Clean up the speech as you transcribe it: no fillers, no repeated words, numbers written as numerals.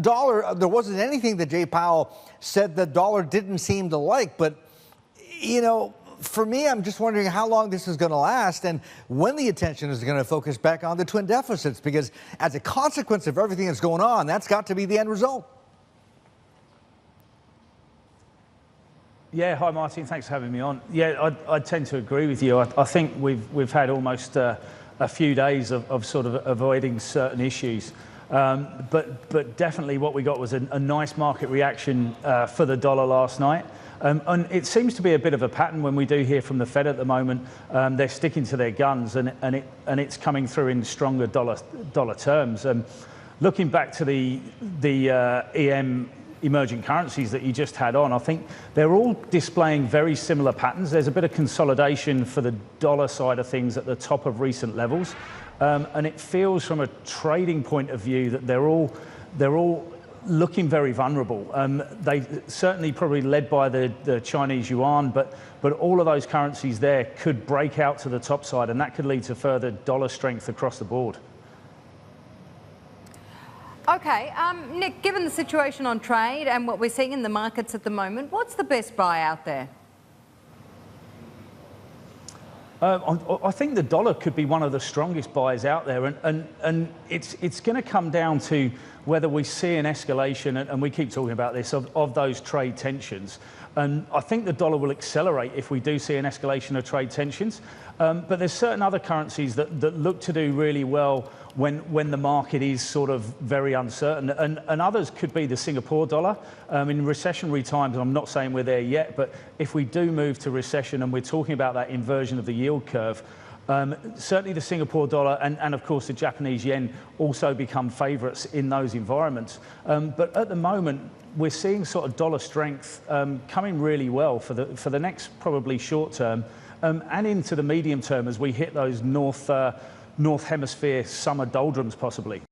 Dollar, there wasn't anything that Jay Powell said the dollar didn't seem to like, but, you know, for me, I'm just wondering how long this is going to last and when the attention is going to focus back on the twin deficits, because as a consequence of everything that's going on, that's got to be the end result. Yeah, hi Martin, thanks for having me on. Yeah, I tend to agree with you. I think we've had almost a few days of sort of avoiding certain issues. But definitely what we got was a nice market reaction for the dollar last night. And it seems to be a bit of a pattern when we do hear from the Fed at the moment. They're sticking to their guns, and it's coming through in stronger dollar terms. Looking back to the EM emerging currencies that you just had on, I think they're all displaying very similar patterns. There's a bit of consolidation for the dollar side of things at the top of recent levels. And it feels from a trading point of view that they're all looking very vulnerable. They certainly probably led by the Chinese yuan, but all of those currencies there could break out to the top side, and that could lead to further dollar strength across the board. Okay, Nick, given the situation on trade and what we're seeing in the markets at the moment, what's the best buy out there? I think the dollar could be one of the strongest buys out there, and it's going to come down to whether we see an escalation, and we keep talking about this, of those trade tensions. And I think the dollar will accelerate if we do see an escalation of trade tensions. But there's certain other currencies that look to do really well when the market is sort of very uncertain, and others could be the Singapore dollar. In recessionary times, I'm not saying we're there yet, but if we do move to recession and we're talking about that inversion of the yield curve, certainly the Singapore dollar and of course the Japanese yen also become favourites in those environments. But at the moment, we're seeing sort of dollar strength coming really well for the next probably short term and into the medium term as we hit those north hemisphere summer doldrums possibly.